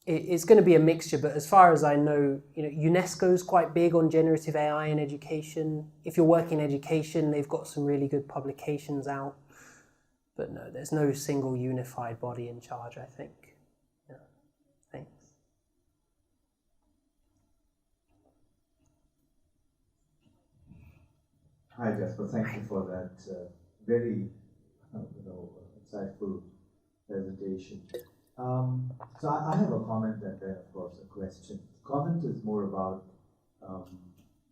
it's going to be a mixture, but as far as I know, you know, UNESCO's quite big on generative AI in education. If you're working in education, they've got some really good publications out. But no, there's no single unified body in charge, I think. Yeah. Thanks.
Hi, Jasper. Thank you for that very, insightful presentation. So I have a comment and then, of course, a question. The comment is more about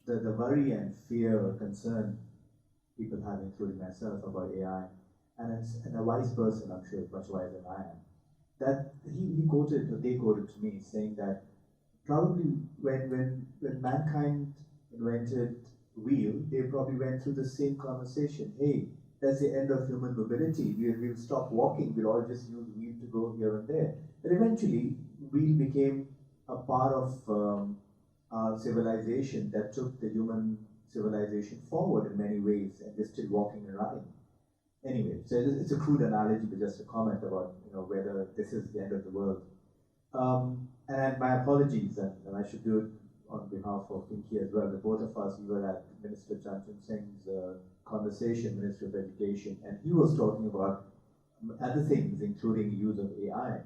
the worry and fear or concern people have, including myself, about AI. And a wise person, I'm sure, much wiser than I am, that they quoted to me saying that probably when mankind invented wheel, they probably went through the same conversation. Hey, that's the end of human mobility. We'll stop walking. We'll all just use wheel to go here and there. But eventually, wheel became a part of our civilization that took the human civilization forward in many ways, and we're still walking and running. Anyway, so it's a crude analogy, but just a comment about whether this is the end of the world. And my apologies, and I should do it on behalf of Pinky as well. The both of us, we were at Minister Chanchan Singh's conversation, Minister of Education, and he was talking about other things, including the use of AI.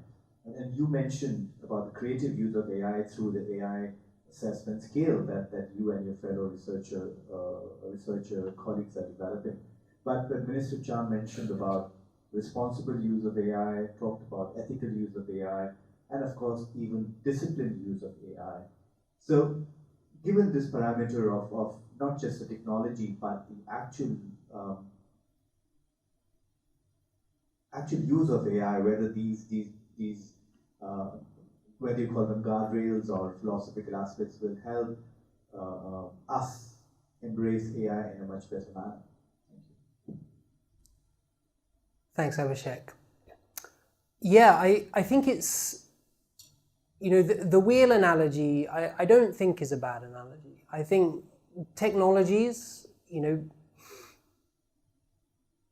And you mentioned about the creative use of AI through the AI assessment scale that you and your fellow researcher colleagues are developing. But Minister Chan mentioned about responsible use of AI, talked about ethical use of AI, and of course, even disciplined use of AI. So, given this parameter of not just the technology, but the actual use of AI, whether these whether you call them guardrails or philosophical aspects, will help us embrace AI in a much better manner.
Thanks, Abhishek. Yeah, I think it's, the wheel analogy, I don't think is a bad analogy. I think technologies,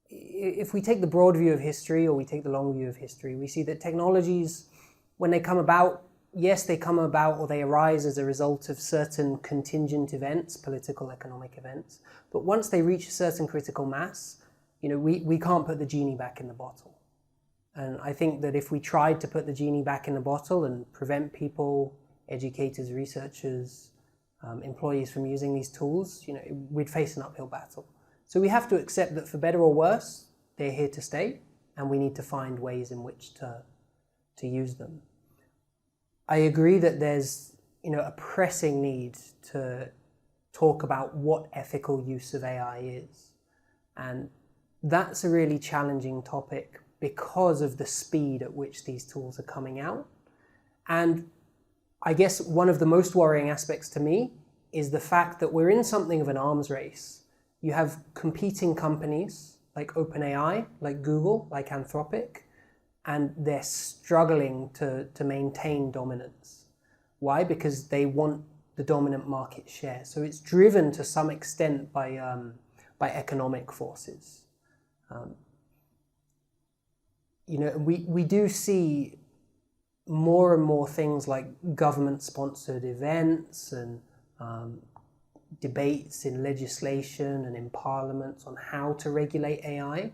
if we take the broad view of history or we take the long view of history, we see that technologies, when they come about, yes, they come about or they arise as a result of certain contingent events, political, economic events. But once they reach a certain critical mass, we can't put the genie back in the bottle. And I think that if we tried to put the genie back in the bottle and prevent people, educators, researchers, employees from using these tools, we'd face an uphill battle. So we have to accept that for better or worse, they're here to stay, and we need to find ways in which to use them. I agree that there's a pressing need to talk about what ethical use of AI is. And that's a really challenging topic because of the speed at which these tools are coming out. And I guess one of the most worrying aspects to me is the fact that we're in something of an arms race. You have competing companies like OpenAI, like Google, like Anthropic, and they're struggling to maintain dominance. Why? Because they want the dominant market share. So it's driven to some extent by economic forces. We do see more and more things like government-sponsored events and debates in legislation and in parliaments on how to regulate AI.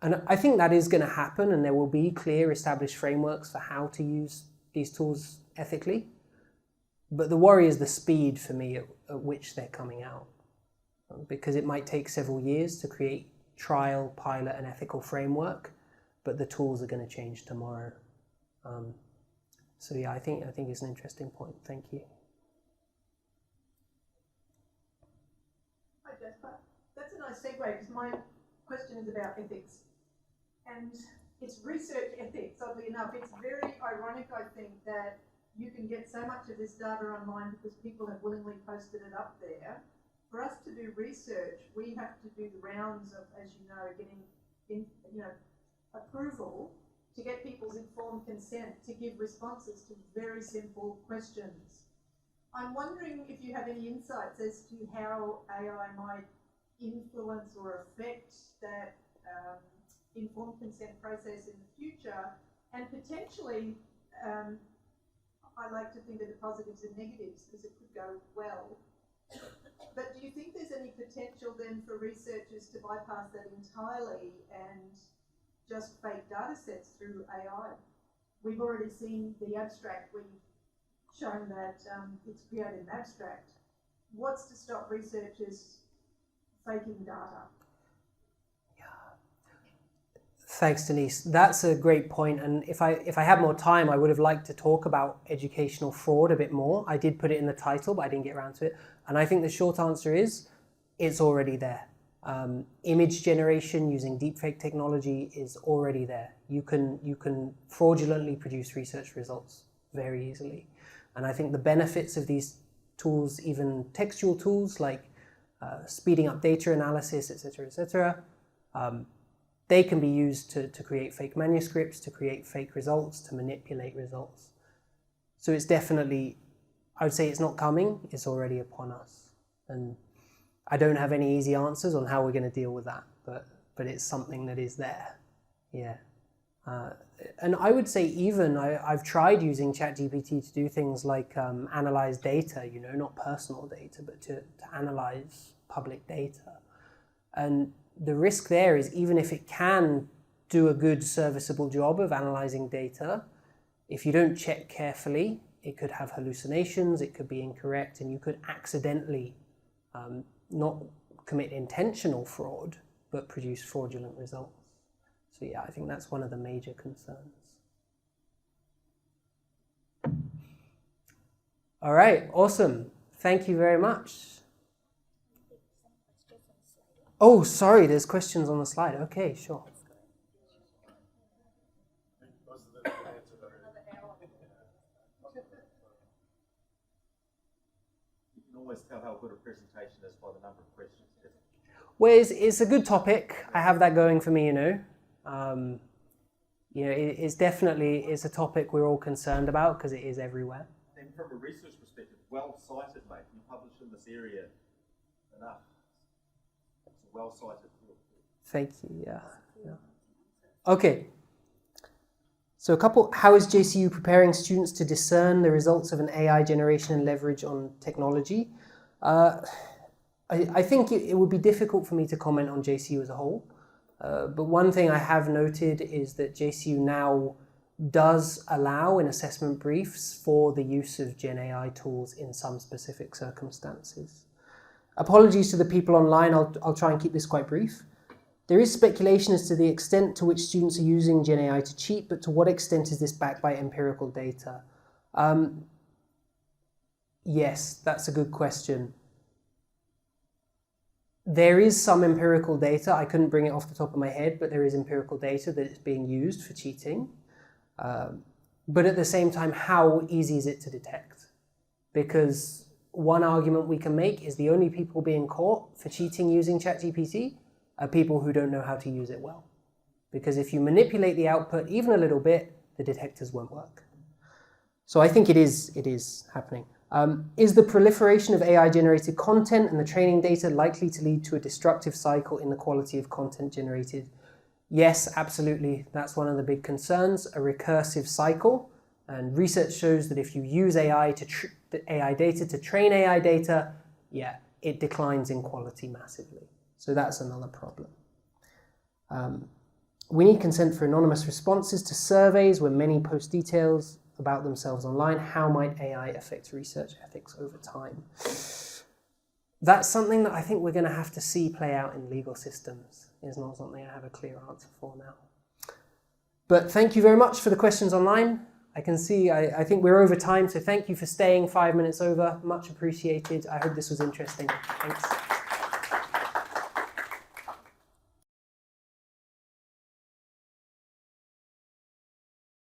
And I think that is going to happen, and there will be clear established frameworks for how to use these tools ethically. But the worry is the speed for me at which they're coming out, because it might take several years to create trial, pilot, and ethical framework, but the tools are going to change tomorrow. So yeah, I think it's an interesting point. Thank you.
Hi, Jasper. That's a nice segue, because my question is about ethics. And it's research ethics, oddly enough. It's very ironic, I think, that you can get so much of this data online because people have willingly posted it up there. For us to do research, we have to do the rounds of, as you know, getting approval to get people's informed consent to give responses to very simple questions. I'm wondering if you have any insights as to how AI might influence or affect that informed consent process in the future, and potentially, I like to think of the positives and negatives because it could go well. But do you think there's any potential then for researchers to bypass that entirely and just fake data sets through AI? We've already seen the abstract, we've shown that it's created an abstract. What's to stop researchers faking data?
Thanks, Denise. That's a great point. And if I had more time, I would have liked to talk about educational fraud a bit more. I did put it in the title, but I didn't get around to it. And I think the short answer is, it's already there. Image generation using deepfake technology is already there. You can fraudulently produce research results very easily. And I think the benefits of these tools, even textual tools like speeding up data analysis, etc., they can be used to create fake manuscripts, to create fake results, to manipulate results. So it's definitely, I would say it's not coming, it's already upon us. And I don't have any easy answers on how we're going to deal with that, but it's something that is there. Yeah. And I would say even, I've tried using ChatGPT to do things like analyze data, not personal data, but to analyze public data. And the risk there is, even if it can do a good serviceable job of analyzing data, if you don't check carefully, it could have hallucinations, it could be incorrect, and you could accidentally not commit intentional fraud, but produce fraudulent results. So yeah, I think that's one of the major concerns. All right, awesome. Thank you very much. Oh, sorry, there's questions on the slide. Okay, sure.
You can always tell how good a presentation is by the number of questions.
Well, it's a good topic. I have that going for me, you know, it's definitely, it's a topic we're all concerned about because it is everywhere.
And from a research perspective, well cited, mate. You publish in this area enough. It's a well cited field.
Thank you, yeah. Okay. So how is JCU preparing students to discern the results of an AI generation and leverage on technology? I think it would be difficult for me to comment on JCU as a whole. But one thing I have noted is that JCU now does allow in assessment briefs for the use of Gen AI tools in some specific circumstances. Apologies to the people online, I'll try and keep this quite brief. There is speculation as to the extent to which students are using Gen AI to cheat, but to what extent is this backed by empirical data? Yes, that's a good question. There is some empirical data. I couldn't bring it off the top of my head, but there is empirical data that is being used for cheating. But at the same time, how easy is it to detect? Because one argument we can make is the only people being caught for cheating using ChatGPT are people who don't know how to use it well. Because if you manipulate the output even a little bit, the detectors won't work. So I think it is happening. Is the proliferation of AI-generated content and the training data likely to lead to a destructive cycle in the quality of content generated? Yes, absolutely. That's one of the big concerns, a recursive cycle. And research shows that if you use AI data to train AI data, yeah, it declines in quality massively. So that's another problem. We need consent for anonymous responses to surveys where many post details about themselves online. How might AI affect research ethics over time? That's something that I think we're going to have to see play out in legal systems. It's not something I have a clear answer for now. But thank you very much for the questions online. I can see, I think we're over time, so thank you for staying 5 minutes over. Much appreciated. I hope this was interesting. Thanks.